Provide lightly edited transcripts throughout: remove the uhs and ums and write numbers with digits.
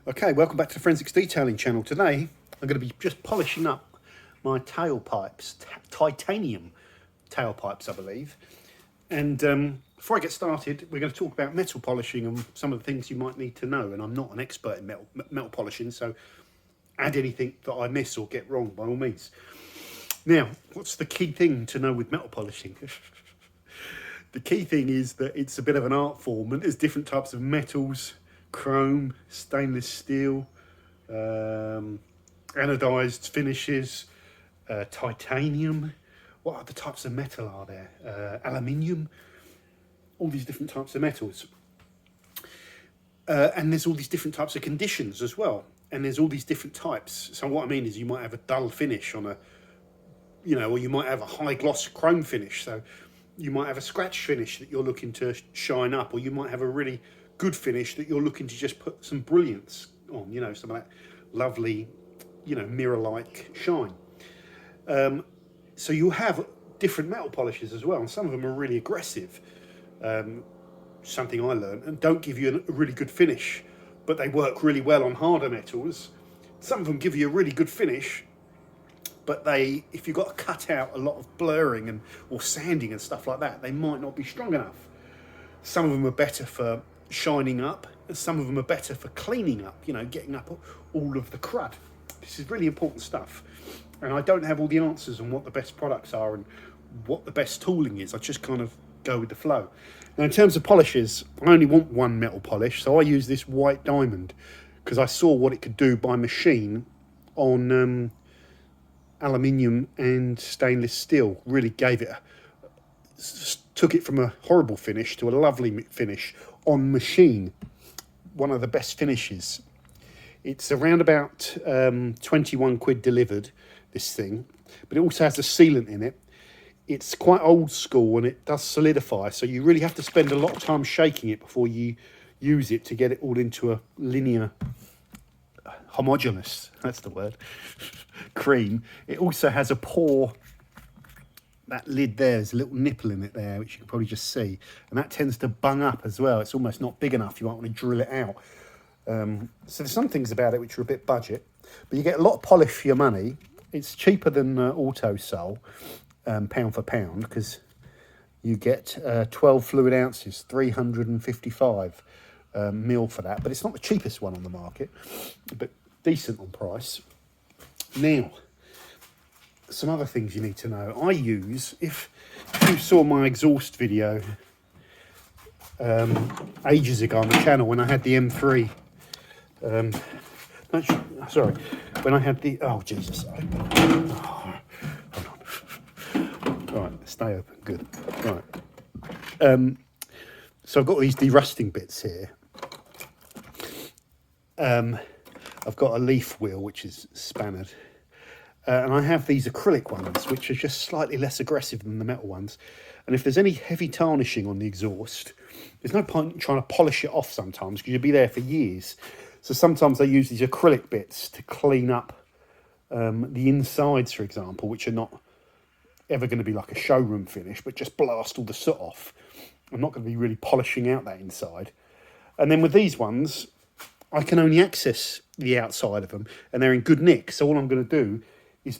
Okay, welcome back to the Forensics Detailing channel. Today I'm going to be just polishing up my tailpipes, titanium tailpipes I believe. And before I get started, we're going to talk about metal polishing and some of the things you might need to know. And I'm not an expert in metal polishing, so add anything that I miss or get wrong by all means. Now, what's the key thing to know with metal polishing? The key thing is that it's a bit of an art form, and there's different types of metals: chrome, stainless steel, anodized finishes, titanium. What other types of metal are there? Aluminium. All these different types of metals. And there's all these different types of conditions as well. And there's all these different types. So what I mean is you might have a dull finish on a, or you might have a high gloss chrome finish. So you might have a scratch finish that you're looking to shine up, or you might have a really good finish that you're looking to just put some brilliance on, some of that lovely, mirror-like shine. So you have different metal polishes as well, and some of them are really aggressive. Something I learned, and don't give you a really good finish, but they work really well on harder metals. Some of them give you a really good finish, but if you've got to cut out a lot of blurring or sanding and stuff like that, they might not be strong enough. Some of them are better for shining up, and some of them are better for cleaning up, getting up all of the crud. This is really important stuff, and I don't have all the answers on what the best products are and what the best tooling is. I just kind of go with the flow. Now, in terms of polishes, I only want one metal polish, so I use this white diamond because I saw what it could do by machine on aluminium and stainless steel. Really took it from a horrible finish to a lovely finish on machine. One of the best finishes. It's around about 21 quid delivered, this thing, but it also has a sealant in it. It's quite old school and it does solidify, so you really have to spend a lot of time shaking it before you use it to get it all into a linear, homogeneous, that's the word, cream. It also has a pore. That lid there's a little nipple in it there, which you can probably just see, and that tends to bung up as well. It's almost not big enough. You might want to drill it out. So there's some things about it which are a bit budget, but you get a lot of polish for your money. It's cheaper than Auto Sol, pound for pound, because you get 12 fluid ounces, 355 mil for that. But it's not the cheapest one on the market, but decent on price. Now, some other things you need to know. I use, if you saw my exhaust video ages ago on the channel when I had the M3, sorry, when I had the, oh Jesus, hold on. Right, stay open, good. Right. So I've got these derusting bits here. I've got a leaf wheel which is spannered. And I have these acrylic ones, which are just slightly less aggressive than the metal ones. And if there's any heavy tarnishing on the exhaust, there's no point in trying to polish it off sometimes, because you'll be there for years. So sometimes I use these acrylic bits to clean up the insides, for example, which are not ever going to be like a showroom finish, but just blast all the soot off. I'm not going to be really polishing out that inside. And then with these ones, I can only access the outside of them, and they're in good nick. So all I'm going to do is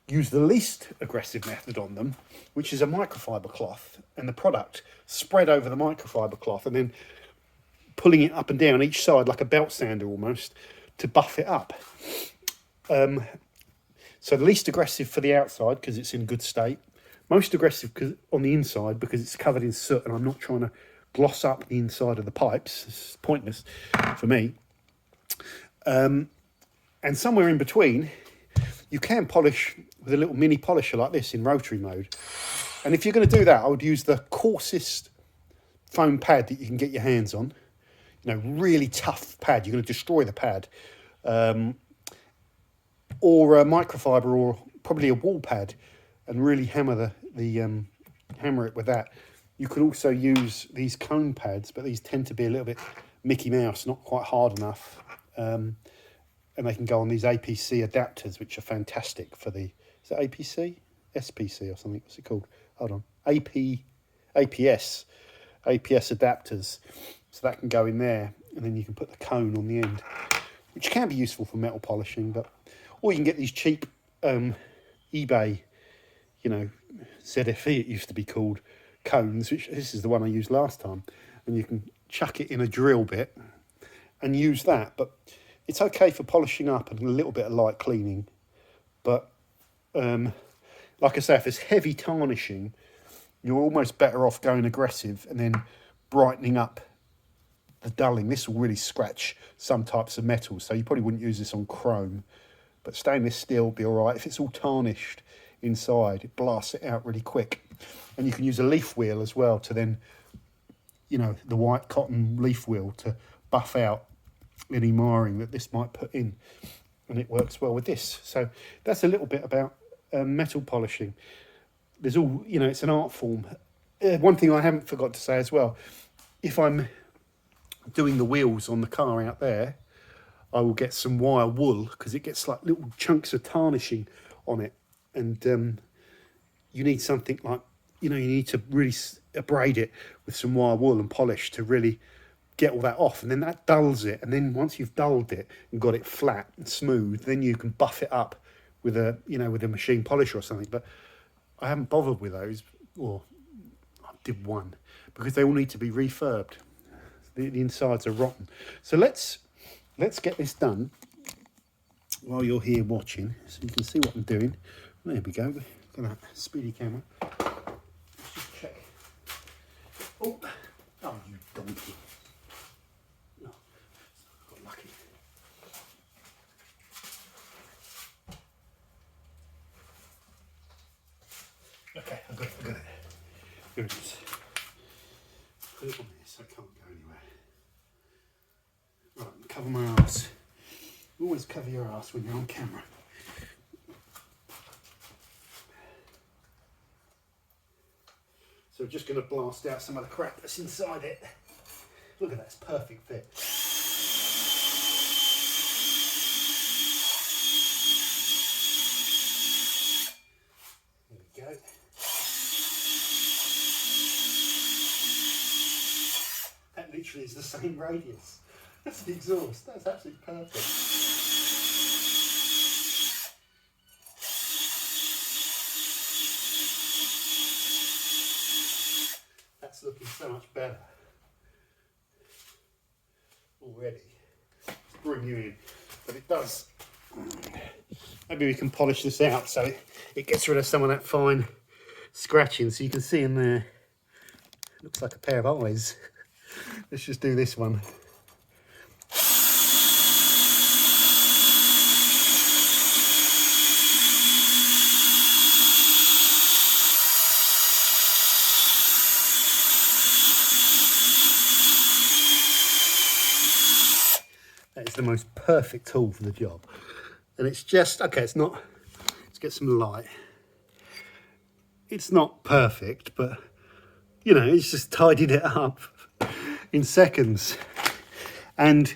use the least aggressive method on them, which is a microfiber cloth, and the product spread over the microfiber cloth, and then pulling it up and down each side like a belt sander almost to buff it up. So the least aggressive for the outside because it's in good state, most aggressive on the inside because it's covered in soot, and I'm not trying to gloss up the inside of the pipes. It's pointless for me. And somewhere in between, you can polish with a little mini polisher like this in rotary mode. And if you're going to do that, I would use the coarsest foam pad that you can get your hands on. Really tough pad. You're going to destroy the pad. Or a microfiber, or probably a wall pad, and really hammer hammer it with that. You could also use these cone pads, but these tend to be a little bit Mickey Mouse, not quite hard enough. And they can go on these APC adapters, which are fantastic for is that APC? SPC or something, what's it called? Hold on, APS adapters. So that can go in there, and then you can put the cone on the end. which can be useful for metal polishing, but or you can get these cheap eBay, you know, ZFE it used to be called, cones, which this is the one I used last time, and you can chuck it in a drill bit and use that. But it's okay for polishing up and a little bit of light cleaning. But like I say, if it's heavy tarnishing, you're almost better off going aggressive and then brightening up the dulling. This will really scratch some types of metal, so you probably wouldn't use this on chrome, but stainless steel will be all right. If it's all tarnished inside, it blasts it out really quick. And you can use a leaf wheel as well to then, you know, the white cotton leaf wheel to buff out any marring that this might put in, and it works well with this. So that's a little bit about metal polishing. There's all, you know, it's an art form. One thing I haven't forgot to say as well, if I'm doing the wheels on the car out there, I will get some wire wool, because it gets like little chunks of tarnishing on it, and you need something like, you know, you need to really abrade it with some wire wool and polish to really get all that off, and then that dulls it. And then once you've dulled it and got it flat and smooth, then you can buff it up with a, you know, with a machine polisher or something. But I haven't bothered with those, or I did one, because they all need to be refurbed. The insides are rotten. So let's get this done while you're here watching, so you can see what I'm doing. There we go. Got that speedy camera. Let's just check. Oh, you donkey. Oh, got lucky. Okay, I got it. Here it is. Put it on there so I can't go anywhere. Right, cover my arse. Always cover your arse when you're on camera. So we're just going to blast out some of the crap that's inside it. Look at that, it's perfect fit. There we go. That literally is the same radius. That's the exhaust. That's absolutely perfect. That's looking so much better already. Let's bring you in, but it does. Maybe we can polish this out so it gets rid of some of that fine scratching. So you can see in there, it looks like a pair of eyes. Let's just do this one. That is the most perfect tool for the job. And it's just, okay, it's not, let's get some light. It's not perfect, but, you know, it's just tidied it up in seconds. And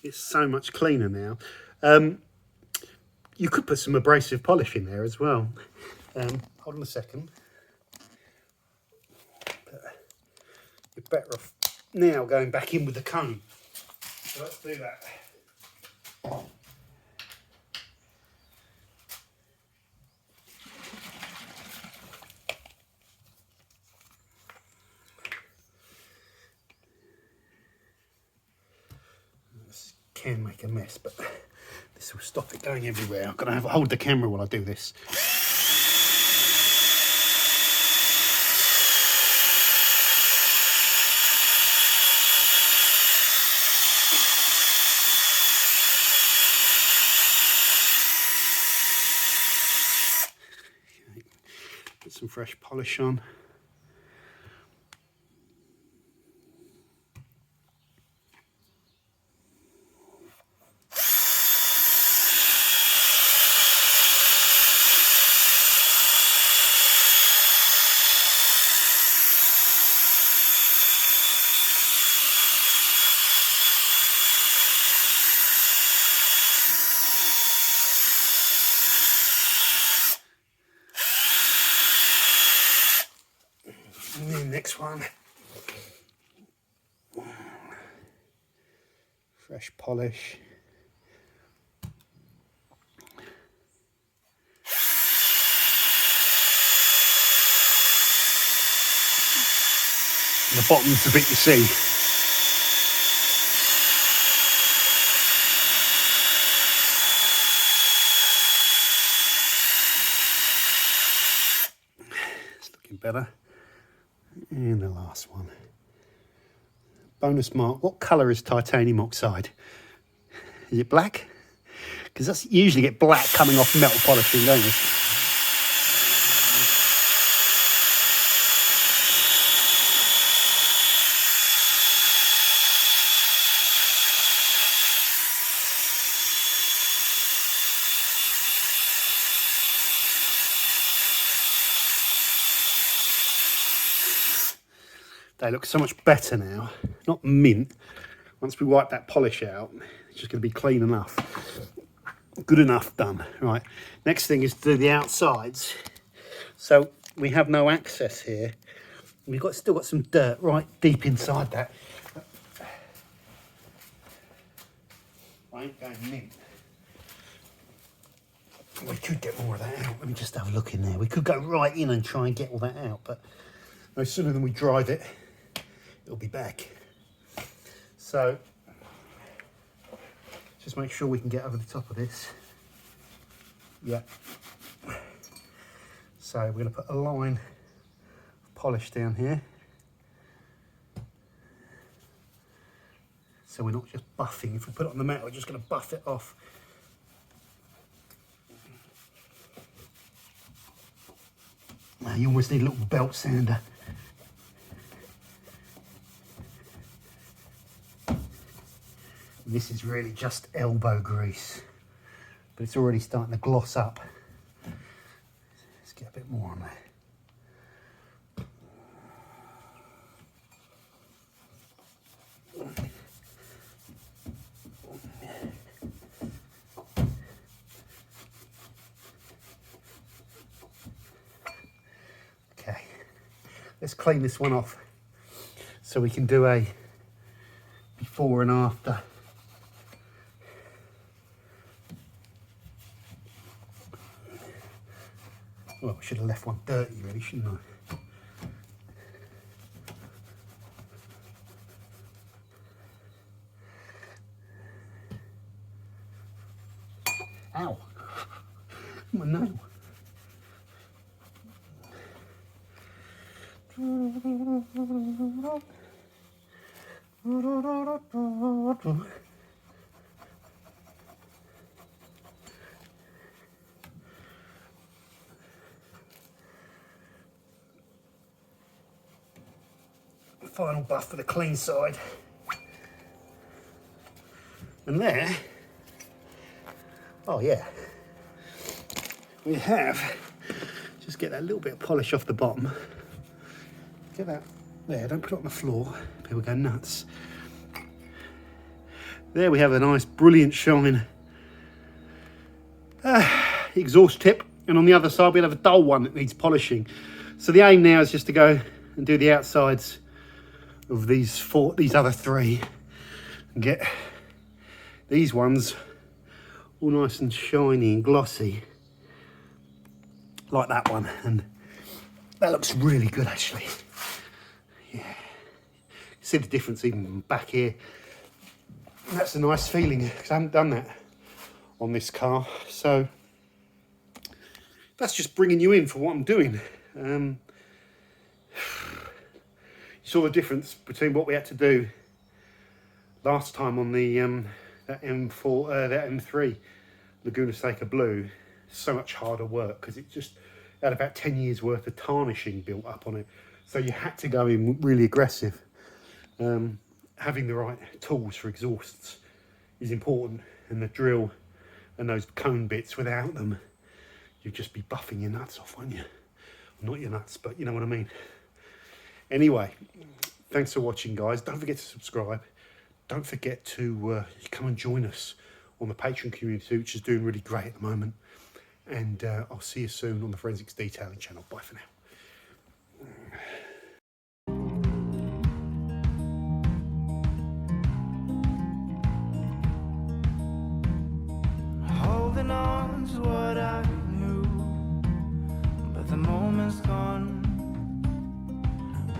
it's so much cleaner now. You could put some abrasive polish in there as well. Hold on a second. But you're better off now going back in with the comb. So let's do that. This can make a mess, but this will stop it going everywhere. I've got to hold the camera while I do this. Okay. Put some fresh polish on. next one. Fresh polish. The bottom's the bit you see. It's looking better. And the last one. Bonus mark. What colour is titanium oxide? Is it black? Because that's usually get black coming off metal polishing, don't you? They look so much better now. Not mint. Once we wipe that polish out, it's just going to be clean enough. Good enough done. Right. Next thing is to do the outsides. So we have no access here. We've still got some dirt right deep inside that. I ain't going mint. We could get more of that out. Let me just have a look in there. We could go right in and try and get all that out, but no sooner than we drive it, it'll be back. So just make sure we can get over the top of this. Yeah. So we're going to put a line of polish down here. So we're not just buffing. If we put it on the mat, we're just going to buff it off. Now you almost need a little belt sander. This is really just elbow grease, but it's already starting to gloss up. Let's get a bit more on there. Okay, let's clean this one off so we can do a before and after. Well, I should have left one dirty really, shouldn't I? Ow! My nail. Final buff for the clean side. And there, oh yeah, we have, just get that little bit of polish off the bottom. Get that there, don't put it on the floor, people go nuts. There we have a nice brilliant shine exhaust tip, and on the other side we'll have a dull one that needs polishing. So the aim now is just to go and do the outsides of these other three and get these ones all nice and shiny and glossy like that one, and that looks really good actually. Yeah, see the difference even back here. And that's a nice feeling because I haven't done that on this car, so that's just bringing you in for what I'm doing. You saw the difference between what we had to do last time on the that M3 Laguna Seca Blue. So much harder work because it just had about 10 years worth of tarnishing built up on it, so you had to go in really aggressive. Having the right tools for exhausts is important, and the drill and those cone bits, without them you'd just be buffing your nuts off, wouldn't you? Not your nuts, but you know what I mean. Anyway, thanks for watching, guys. Don't forget to subscribe. Don't forget to come and join us on the Patreon community, which is doing really great at the moment. And I'll see you soon on the Forensics Detailing channel. Bye for now. once what I knew, but the moment's gone.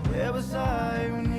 Where was I when